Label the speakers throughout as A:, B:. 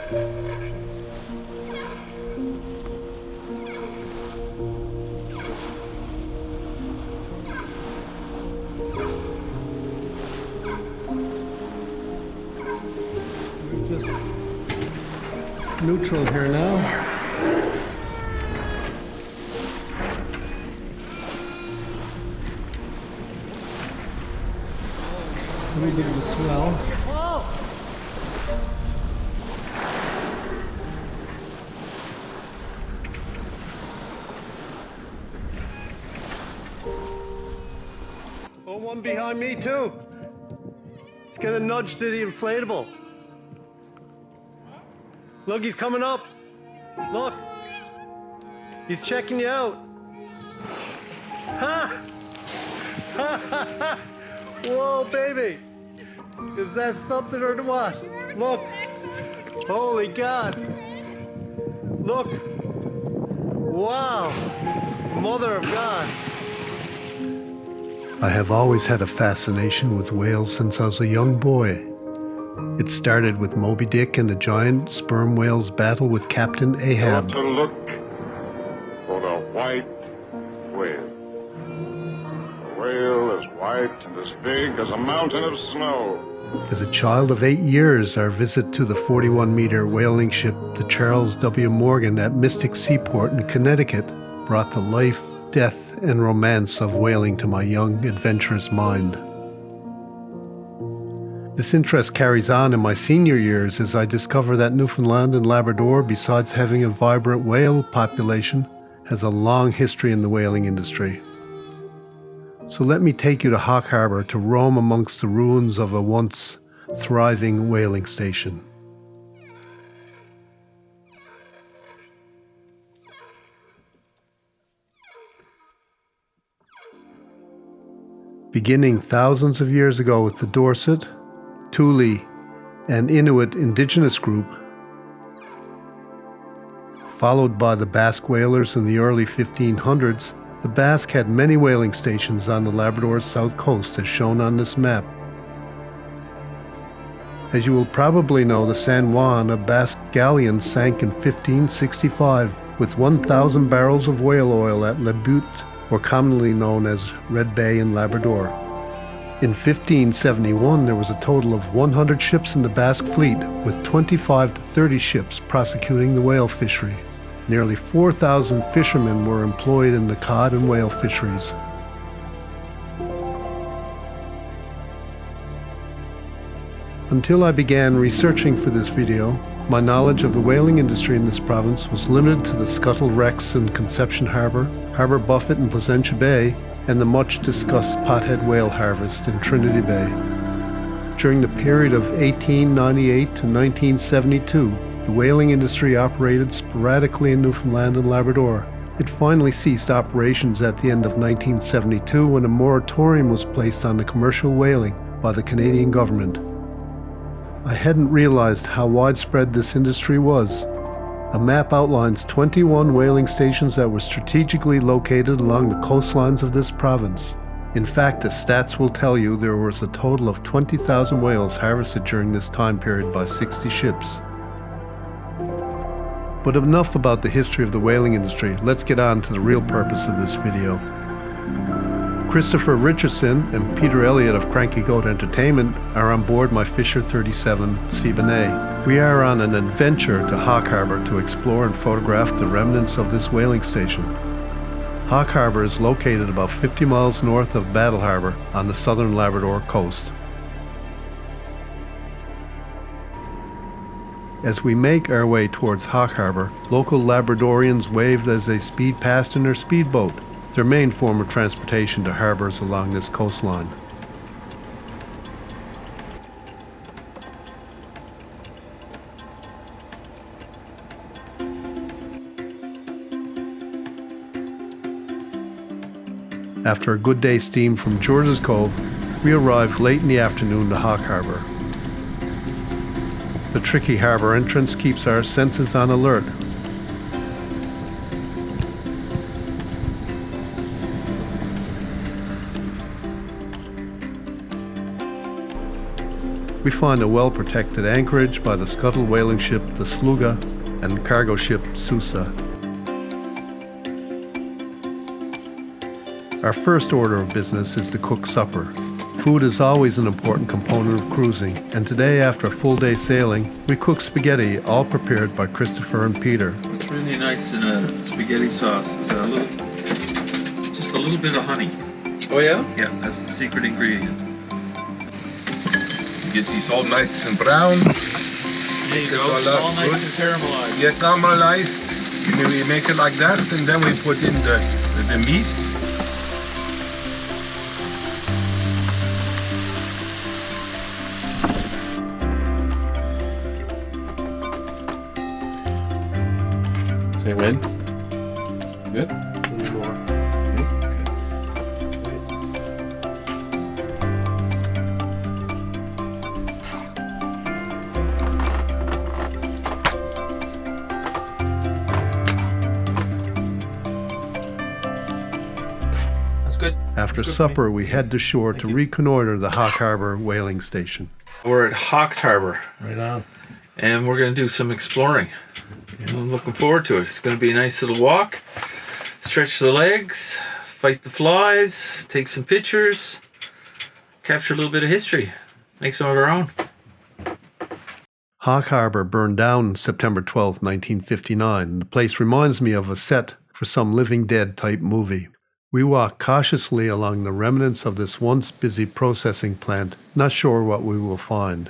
A: Just neutral here now. A little bit of a swell. Oh, one behind me too. It's gonna nudge to the inflatable. Look, he's coming up. Look. He's checking you out. Ha! Ha ha ha! Whoa, baby. Is that something or what? Look. Holy God. Look. Wow. Mother of God. I have always had a fascination with whales since I was a young boy. It started with Moby Dick and the giant sperm whale's battle with Captain Ahab.
B: To look for the white whale. The whale is white and as big as a mountain of snow.
A: As a child of 8 years, our visit to the 41-meter whaling ship, the Charles W. Morgan at Mystic Seaport in Connecticut, brought the life, death, and romance of whaling to my young, adventurous mind. This interest carries on in my senior years as I discover that Newfoundland and Labrador, besides having a vibrant whale population, has a long history in the whaling industry. So let me take you to Hawke Harbour to roam amongst the ruins of a once thriving whaling station. Beginning thousands of years ago with the Dorset, Thule, and Inuit indigenous group, followed by the Basque whalers in the early 1500s, the Basque had many whaling stations on the Labrador's south coast as shown on this map. As you will probably know, the San Juan, a Basque galleon, sank in 1565 with 1,000 barrels of whale oil at Le Butte, or commonly known as Red Bay in Labrador. In 1571, there was a total of 100 ships in the Basque fleet, with 25 to 30 ships prosecuting the whale fishery. Nearly 4,000 fishermen were employed in the cod and whale fisheries. Until I began researching for this video, my knowledge of the whaling industry in this province was limited to the scuttled wrecks in Conception Harbour, Harbour Buffet in Placentia Bay, and the much-discussed pothead whale harvest in Trinity Bay. During the period of 1898 to 1972, the whaling industry operated sporadically in Newfoundland and Labrador. It finally ceased operations at the end of 1972 when a moratorium was placed on the commercial whaling by the Canadian government. I hadn't realized how widespread this industry was. A map outlines 21 whaling stations that were strategically located along the coastlines of this province. In fact, the stats will tell you there was a total of 20,000 whales harvested during this time period by 60 ships. But enough about the history of the whaling industry. Let's get on to the real purpose of this video. Christopher Richardson and Peter Elliott of Cranky Goat Entertainment are on board my Fisher 37 Seabonet. We are on an adventure to Hawke Harbour to explore and photograph the remnants of this whaling station. Hawke Harbour is located about 50 miles north of Battle Harbour on the Southern Labrador coast. As we make our way towards Hawke Harbour, local Labradorians waved as they speed past in their speedboat, their main form of transportation to harbours along this coastline. After a good day's steam from George's Cove, we arrived late in the afternoon to Hawke Harbour. The tricky harbour entrance keeps our senses on alert. we find a well-protected anchorage by the scuttled whaling ship the Sluga and cargo ship Susa. Our first order of business is to cook supper. Food is always an important component of cruising, and today, after a full day sailing, we cook spaghetti, all prepared by Christopher and Peter.
C: What's really nice in a spaghetti sauce is just a little bit of honey.
D: Oh yeah?
C: Yeah, that's the secret ingredient.
D: Get these all nice and brown.
C: There you go, all nice and caramelized.
D: Yeah, caramelized. We make it like that, and then we put in the meat. Say when? Good?
A: A little more.
C: That's good.
A: After
C: That's good
A: supper, we head to shore to reconnoiter the Hawke Harbour whaling station.
C: We're at Hawke Harbour,
A: Right on.
C: and we're going to do some exploring. I'm looking forward to it. It's going to be a nice little walk. Stretch the legs, fight the flies, take some pictures, capture a little bit of history, make some of our own.
A: Hawke Harbour burned down September 12, 1959. The place reminds me of a set for some Living Dead type movie. We walk cautiously along the remnants of this once busy processing plant, not sure what we will find.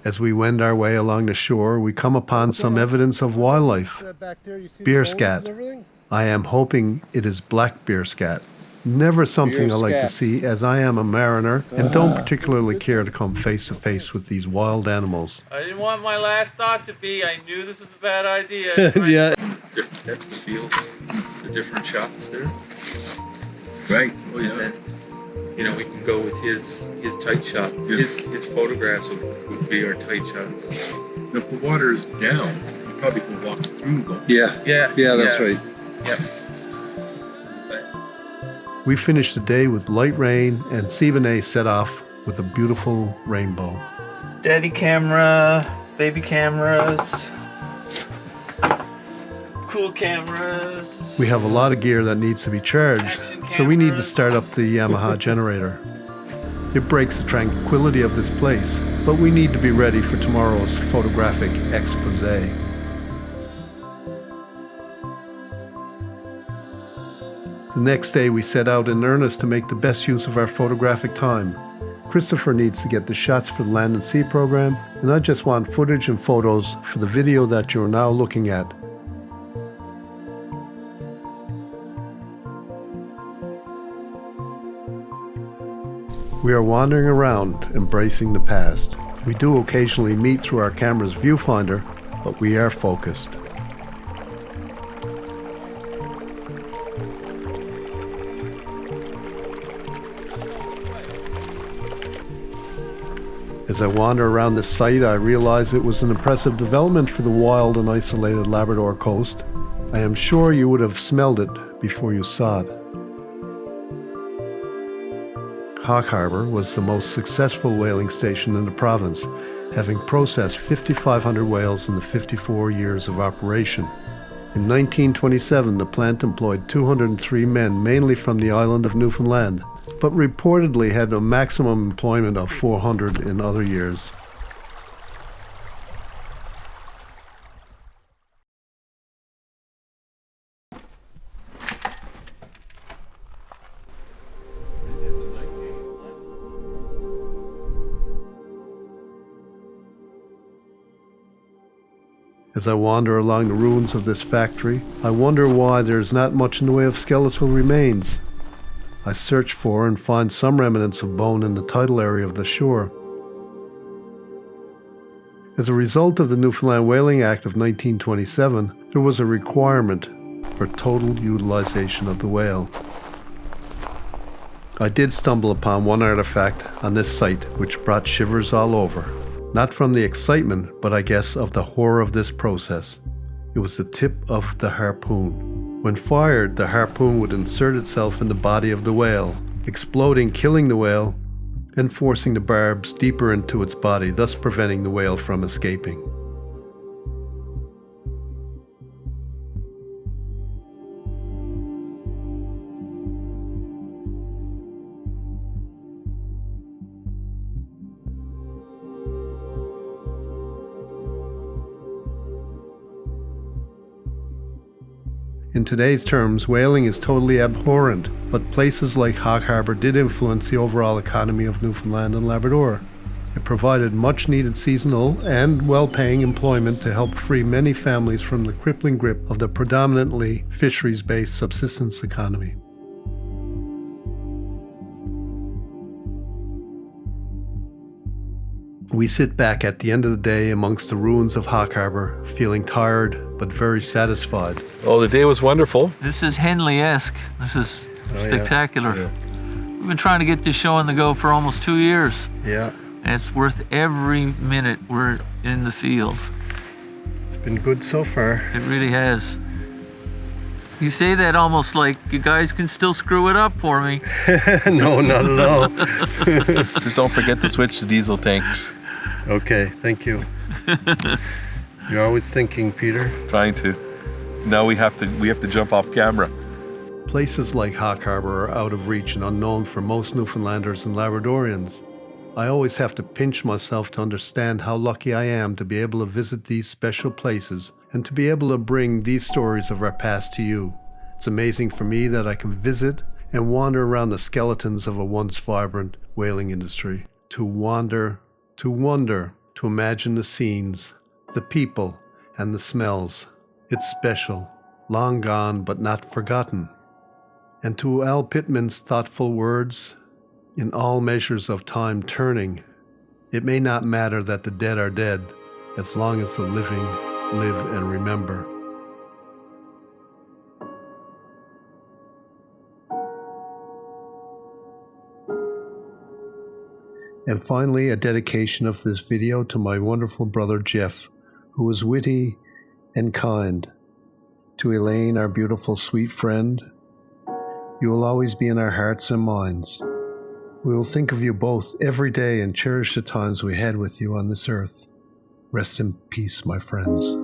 A: As we wend our way along the shore, we come upon some evidence of wildlife. Beer scat. I am hoping it is black beer scat. Never something I like to see, as I am a mariner and don't particularly care to come face to face with these wild animals.
C: I didn't want my last thought to be, I knew this was a bad idea.
D: Yeah.
C: Different depth of field, the different shots there.
D: Right.
C: Oh yeah. You know, we can go with his tight shot. His photographs would be our tight shots.
E: And if the water is down, you probably can walk through those.
D: Yeah.
C: Yeah,
D: That's right.
C: Yep.
A: We finished the day with light rain, and Siboney set off with a beautiful rainbow.
C: Daddy camera, baby cameras, cool cameras.
A: We have a lot of gear that needs to be charged, so we need to start up the Yamaha generator. It breaks the tranquility of this place, but we need to be ready for tomorrow's photographic expose. The next day we set out in earnest to make the best use of our photographic time. Christopher needs to get the shots for the Land and Sea program, and I just want footage and photos for the video that you're now looking at. We are wandering around, embracing the past. We do occasionally meet through our camera's viewfinder, but we are focused. As I wander around this site, I realize it was an impressive development for the wild and isolated Labrador coast. I am sure you would have smelled it before you saw it. Hawke Harbour was the most successful whaling station in the province, having processed 5,500 whales in the 54 years of operation. In 1927, the plant employed 203 men, mainly from the island of Newfoundland, but reportedly had a maximum employment of 400 in other years. As I wander along the ruins of this factory, I wonder why there is not much in the way of skeletal remains. I search for and find some remnants of bone in the tidal area of the shore. As a result of the Newfoundland Whaling Act of 1927, there was a requirement for total utilization of the whale. I did stumble upon one artifact on this site which brought shivers all over. Not from the excitement, but I guess of the horror of this process. It was the tip of the harpoon. When fired, the harpoon would insert itself in the body of the whale, exploding, killing the whale, and forcing the barbs deeper into its body, thus preventing the whale from escaping. In today's terms, whaling is totally abhorrent, but places like Hawke Harbour did influence the overall economy of Newfoundland and Labrador. It provided much-needed seasonal and well-paying employment to help free many families from the crippling grip of the predominantly fisheries-based subsistence economy. We sit back at the end of the day amongst the ruins of Hawke Harbour, feeling tired but very satisfied.
D: Oh, the day was wonderful.
C: This is Henley-esque. This is spectacular.
D: Yeah.
C: We've been trying to get this show on the go for almost 2 years.
A: Yeah,
C: And it's worth every minute we're in the field.
A: it's been good so far.
C: It really has. You say that almost like you guys can still screw it up for me.
A: No, not at all.
D: Just don't forget to switch to diesel tanks.
A: Okay, thank you. You're always thinking, Peter.
D: Trying to. Now we have to jump off camera.
A: Places like Hawke Harbour are out of reach and unknown for most Newfoundlanders and Labradorians. I always have to pinch myself to understand how lucky I am to be able to visit these special places and to be able to bring these stories of our past to you. It's amazing for me that I can visit and wander around the skeletons of a once vibrant whaling industry. To wander, to wonder, to imagine the scenes, the people, and the smells. It's special, long gone but not forgotten. And to Al Pittman's thoughtful words, in all measures of time turning, it may not matter that the dead are dead, as long as the living live and remember. And finally, a dedication of this video to my wonderful brother Jeff, who was witty and kind. To Elaine, our beautiful, sweet friend, you will always be in our hearts and minds. We will think of you both every day and cherish the times we had with you on this earth. Rest in peace, my friends.